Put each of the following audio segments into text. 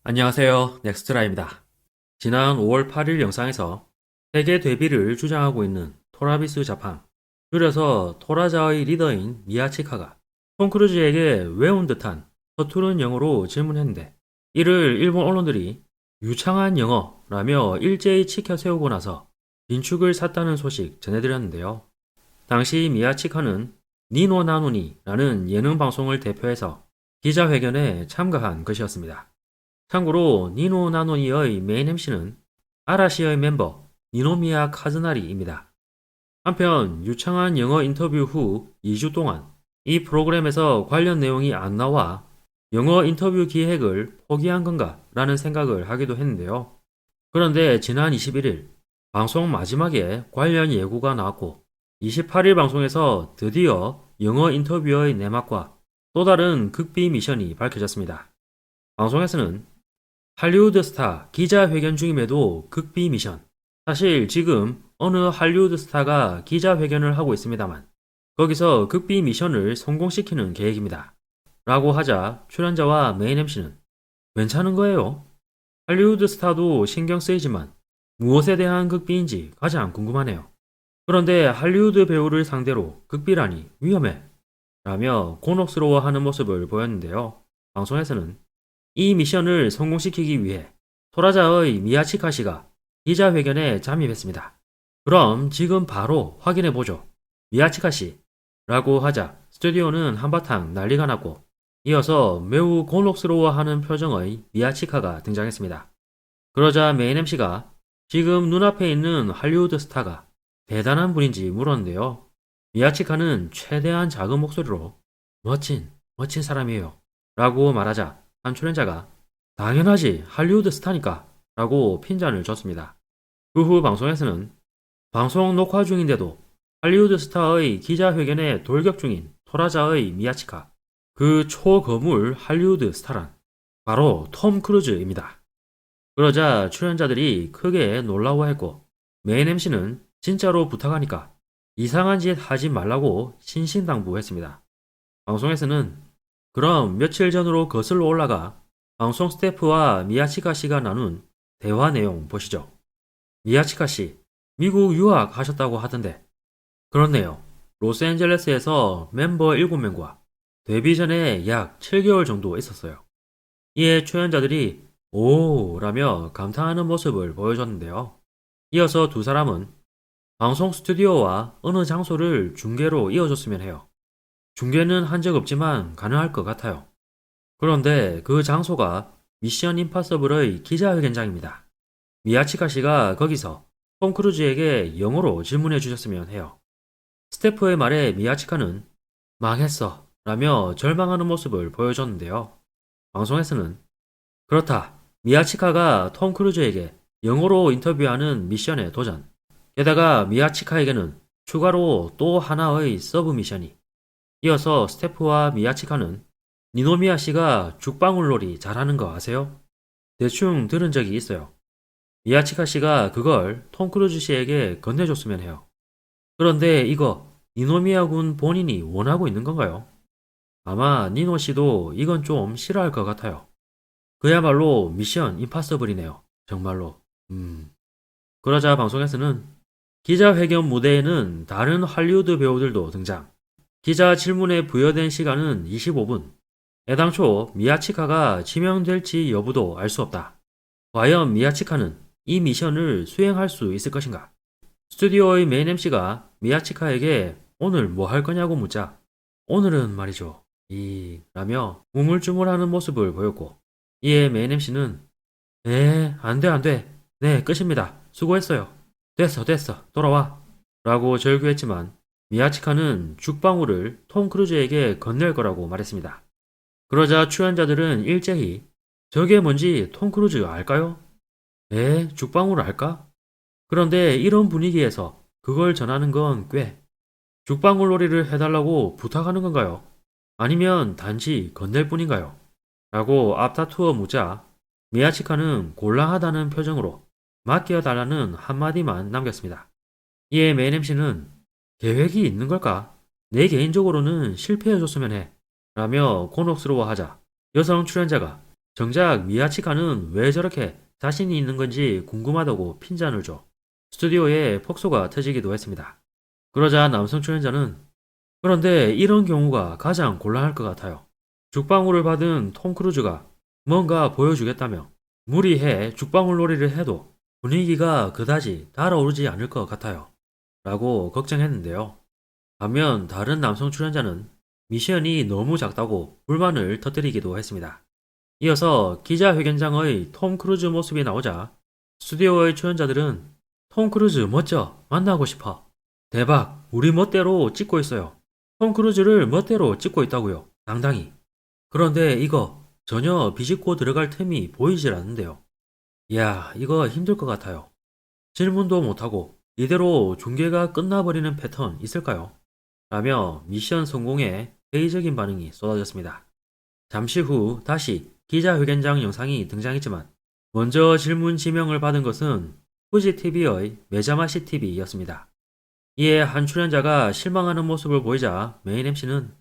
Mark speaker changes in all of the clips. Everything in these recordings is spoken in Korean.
Speaker 1: 안녕하세요. 넥스트라입니다. 지난 5월 8일 영상에서 세계 데뷔를 주장하고 있는 토라비스 자팡, 줄여서 토라자의 리더인 미야치카가 톰 크루즈에게 외운 듯한 서투른 영어로 질문했는데, 이를 일본 언론들이 유창한 영어라며 일제히 치켜 세우고 나서 빈축을 샀다는 소식 전해드렸는데요. 당시 미야치카는 니노 나노니라는 예능 방송을 대표해서 기자회견에 참가한 것이었습니다. 참고로 니노 나노니의 메인 MC는 아라시의 멤버 니노미야 카즈나리입니다. 한편 유창한 영어 인터뷰 후 2주 동안 이 프로그램에서 관련 내용이 안 나와 영어 인터뷰 기획을 포기한 건가 라는 생각을 하기도 했는데요. 그런데 지난 21일 방송 마지막에 관련 예고가 나왔고, 28일 방송에서 드디어 영어 인터뷰의 내막과 또 다른 극비 미션이 밝혀졌습니다. 방송에서는 할리우드 스타 기자회견 중임에도 극비 미션. 사실 지금 어느 할리우드 스타가 기자회견을 하고 있습니다만, 거기서 극비 미션을 성공시키는 계획입니다. 라고 하자 출연자와 메인 MC는 괜찮은 거예요. 할리우드 스타도 신경 쓰이지만 무엇에 대한 극비인지 가장 궁금하네요. 그런데 할리우드 배우를 상대로 극비라니 위험해. 라며 곤혹스러워하는 모습을 보였는데요. 방송에서는 이 미션을 성공시키기 위해 토라자의 미야치카 씨가 기자회견에 잠입했습니다. 그럼 지금 바로 확인해보죠. 미야치카 씨. 라고 하자 스튜디오는 한바탕 난리가 났고, 이어서 매우 곤혹스러워하는 표정의 미야치카가 등장했습니다. 그러자 메인 MC가 지금 눈앞에 있는 할리우드 스타가 대단한 분인지 물었는데요. 미야치카는 최대한 작은 목소리로 멋진 사람이에요. 라고 말하자 한 출연자가 당연하지, 할리우드 스타니까 라고 핀잔을 줬습니다. 그 후 방송에서는 방송 녹화 중인데도 할리우드 스타의 기자회견에 돌격 중인 토라자의 미야치카, 그 초거물 할리우드 스타란 바로 톰 크루즈입니다. 그러자 출연자들이 크게 놀라워했고, 메인 MC는 진짜로 부탁하니까 이상한 짓 하지 말라고 신신당부했습니다. 방송에서는 그럼 며칠 전으로 거슬러 올라가 방송 스태프와 미야치카 씨가 나눈 대화 내용 보시죠. 미야치카 씨, 미국 유학하셨다고 하던데. 그렇네요. 로스앤젤레스에서 멤버 7명과 데뷔 전에 약 7개월 정도 있었어요. 이에 출연자들이 오 라며 감탄하는 모습을 보여줬는데요. 이어서 두 사람은 방송 스튜디오와 어느 장소를 중계로 이어줬으면 해요. 중계는 한 적 없지만 가능할 것 같아요. 그런데 그 장소가 미션 임파서블의 기자회견장입니다. 미야치카 씨가 거기서 톰 크루즈에게 영어로 질문해 주셨으면 해요. 스태프의 말에 미야치카는 망했어 라며 절망하는 모습을 보여줬는데요. 방송에서는 그렇다, 미야치카가 톰 크루즈에게 영어로 인터뷰하는 미션에 도전. 게다가 미야치카에게는 추가로 또 하나의 서브 미션이. 이어서 스태프와 미야치카는 니노미야 씨가 죽방울놀이 잘하는 거 아세요? 대충 들은 적이 있어요. 미야치카 씨가 그걸 톰 크루즈 씨에게 건네줬으면 해요. 그런데 이거 니노미야 군 본인이 원하고 있는 건가요? 아마 니노 씨도 이건 좀 싫어할 것 같아요. 그야말로 미션 임파서블이네요. 정말로. 그러자 방송에서는 기자회견 무대에는 다른 할리우드 배우들도 등장. 기자 질문에 부여된 시간은 25분. 애당초 미야치카가 지명될지 여부도 알 수 없다. 과연 미야치카는 이 미션을 수행할 수 있을 것인가? 스튜디오의 메인 MC가 미야치카에게 오늘 뭐 할 거냐고 묻자 오늘은 말이죠, 라며 우물쭈물하는 모습을 보였고, 이에 메인 MC는 안 돼, 안 돼. 네, 끝입니다. 수고했어요. 됐어, 돌아와. 라고 절규했지만 미야치카는 죽방울을 톰 크루즈에게 건넬 거라고 말했습니다. 그러자 출연자들은 일제히 저게 뭔지 톰 크루즈 알까요? 죽방울 알까? 그런데 이런 분위기에서 그걸 전하는 건 꽤 죽방울 놀이를 해달라고 부탁하는 건가요? 아니면 단지 건넬 뿐인가요? 라고 앞다투어 묻자 미야치카는 곤란하다는 표정으로 맡겨달라는 한마디만 남겼습니다. 이에 메인 MC는 계획이 있는 걸까? 내 개인적으로는 실패해줬으면 해. 라며 곤혹스러워하자 여성 출연자가 정작 미야치카는 왜 저렇게 자신이 있는 건지 궁금하다고 핀잔을 줘 스튜디오에 폭소가 터지기도 했습니다. 그러자 남성 출연자는 그런데 이런 경우가 가장 곤란할 것 같아요. 죽방울을 받은 톰 크루즈가 뭔가 보여주겠다며 무리해 죽방울 놀이를 해도 분위기가 그다지 달아오르지 않을 것 같아요. 라고 걱정했는데요. 반면 다른 남성 출연자는 미션이 너무 작다고 불만을 터뜨리기도 했습니다. 이어서 기자회견장의 톰 크루즈 모습이 나오자 스튜디오의 출연자들은 톰 크루즈 멋져 만나고 싶어 대박 우리 멋대로 찍고 있어요 톰 크루즈를 멋대로 찍고 있다고요 당당히 그런데 이거 전혀 비집고 들어갈 틈이 보이질 않는데요 이야 이거 힘들 것 같아요 질문도 못하고 이대로 중계가 끝나버리는 패턴 있을까요? 라며 미션 성공에 회의적인 반응이 쏟아졌습니다. 잠시 후 다시 기자회견장 영상이 등장했지만 먼저 질문 지명을 받은 것은 후지TV의 매자마시 TV였습니다. 이에 한 출연자가 실망하는 모습을 보이자 메인 MC는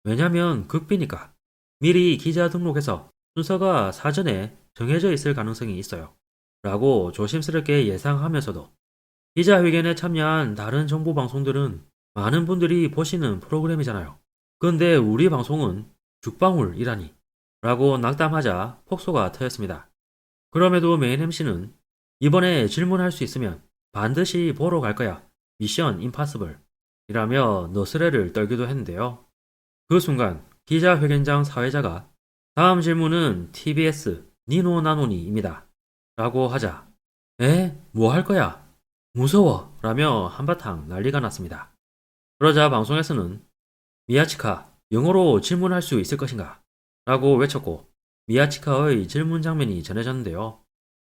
Speaker 1: 왜냐면 극비니까 미리 기자 등록해서 순서가 사전에 정해져 있을 가능성이 있어요. 라고 조심스럽게 예상하면서도 기자회견에 참여한 다른 정부 방송들은 많은 분들이 보시는 프로그램이잖아요. 근데 우리 방송은 죽방울이라니 라고 낙담하자 폭소가 터졌습니다. 그럼에도 메인 MC는 이번에 질문할 수 있으면 반드시 보러 갈 거야. 미션 임파서블 이라며 너스레를 떨기도 했는데요. 그 순간 기자회견장 사회자가 다음 질문은 TBS 니노나노니입니다. 라고 하자 에? 뭐 할 거야? 무서워 라며 한바탕 난리가 났습니다. 그러자 방송에서는 미야치카 영어로 질문할 수 있을 것인가? 라고 외쳤고 미야치카의 질문 장면이 전해졌는데요.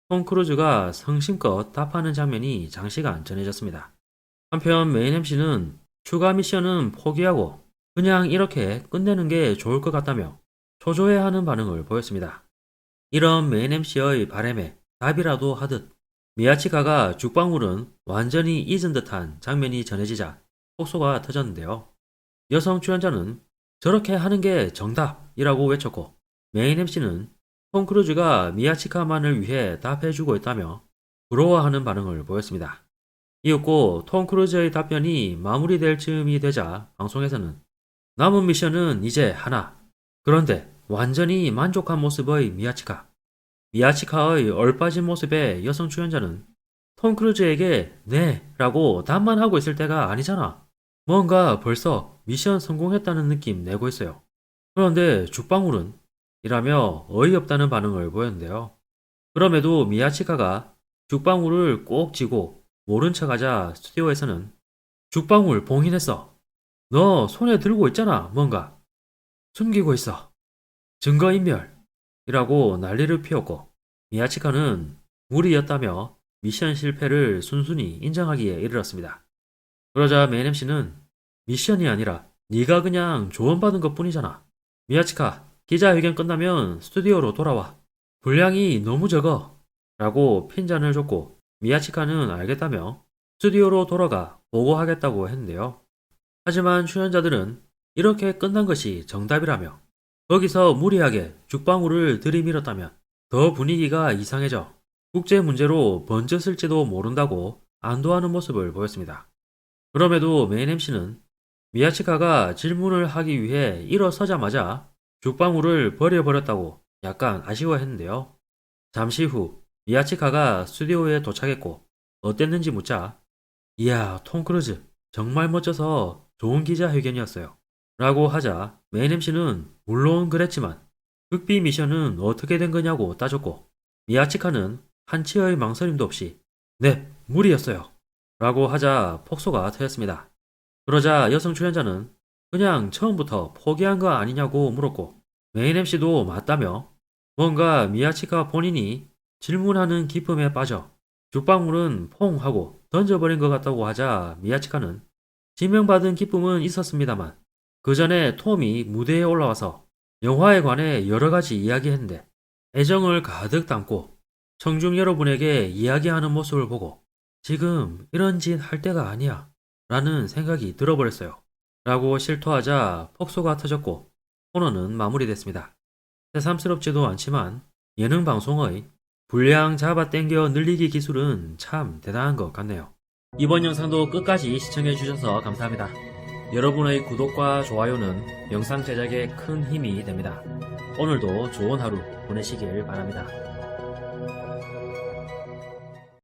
Speaker 1: 톰 크루즈가 성심껏 답하는 장면이 장시간 전해졌습니다. 한편 메인 MC는 추가 미션은 포기하고 그냥 이렇게 끝내는 게 좋을 것 같다며 초조해하는 반응을 보였습니다. 이런 메인 MC의 바램에 답이라도 하듯 미야치카가 죽방울은 완전히 잊은 듯한 장면이 전해지자 폭소가 터졌는데요. 여성 출연자는 저렇게 하는 게 정답이라고 외쳤고 메인 MC는 톰 크루즈가 미야치카만을 위해 답해주고 있다며 부러워하는 반응을 보였습니다. 이윽고 톰 크루즈의 답변이 마무리될 즈음이 되자 방송에서는 남은 미션은 이제 하나. 그런데 완전히 만족한 모습의 미야치카. 미야치카의 얼빠진 모습에 여성 출연자는 톰 크루즈에게 네 라고 답만 하고 있을 때가 아니잖아. 뭔가 벌써 미션 성공했다는 느낌 내고 있어요. 그런데 죽방울은? 이라며 어이없다는 반응을 보였는데요. 그럼에도 미야치카가 죽방울을 꼭 쥐고 모른 척하자 스튜디오에서는 죽방울 봉인했어. 너 손에 들고 있잖아 뭔가. 숨기고 있어. 증거인멸. 이라고 난리를 피웠고 미야치카는 무리였다며 미션 실패를 순순히 인정하기에 이르렀습니다. 그러자 메인 MC는 미션이 아니라 네가 그냥 조언받은 것뿐이잖아. 미야치카 기자회견 끝나면 스튜디오로 돌아와. 분량이 너무 적어. 라고 핀잔을 줬고 미야치카는 알겠다며 스튜디오로 돌아가 보고하겠다고 했는데요. 하지만 출연자들은 이렇게 끝난 것이 정답이라며 거기서 무리하게 죽방울을 들이밀었다면 더 분위기가 이상해져 국제 문제로 번졌을지도 모른다고 안도하는 모습을 보였습니다. 그럼에도 메인 MC는 미야치카가 질문을 하기 위해 일어서자마자 죽방울을 버려버렸다고 약간 아쉬워했는데요. 잠시 후 미야치카가 스튜디오에 도착했고 어땠는지 묻자 이야 톰 크루즈 정말 멋져서 좋은 기자회견이었어요. 라고 하자 메인 MC는 물론 그랬지만 극비 미션은 어떻게 된 거냐고 따졌고 미야치카는 한치의 망설임도 없이 네 무리였어요. 라고 하자 폭소가 터졌습니다. 그러자 여성 출연자는 그냥 처음부터 포기한 거 아니냐고 물었고 메인 MC도 맞다며 뭔가 미야치카 본인이 질문하는 기쁨에 빠져 죽방울은 퐁 하고 던져버린 것 같다고 하자 미야치카는 지명받은 기쁨은 있었습니다만 그 전에 톰이 무대에 올라와서 영화에 관해 여러 가지 이야기했는데 애정을 가득 담고 청중 여러분에게 이야기하는 모습을 보고 지금 이런 짓 할 때가 아니야 라는 생각이 들어버렸어요. 라고 실토하자 폭소가 터졌고 코너는 마무리됐습니다. 새삼스럽지도 않지만 예능 방송의 분량 잡아 당겨 늘리기 기술은 참 대단한 것 같네요. 이번 영상도 끝까지 시청해주셔서 감사합니다. 여러분의 구독과 좋아요는 영상 제작에 큰 힘이 됩니다. 오늘도 좋은 하루 보내시길 바랍니다.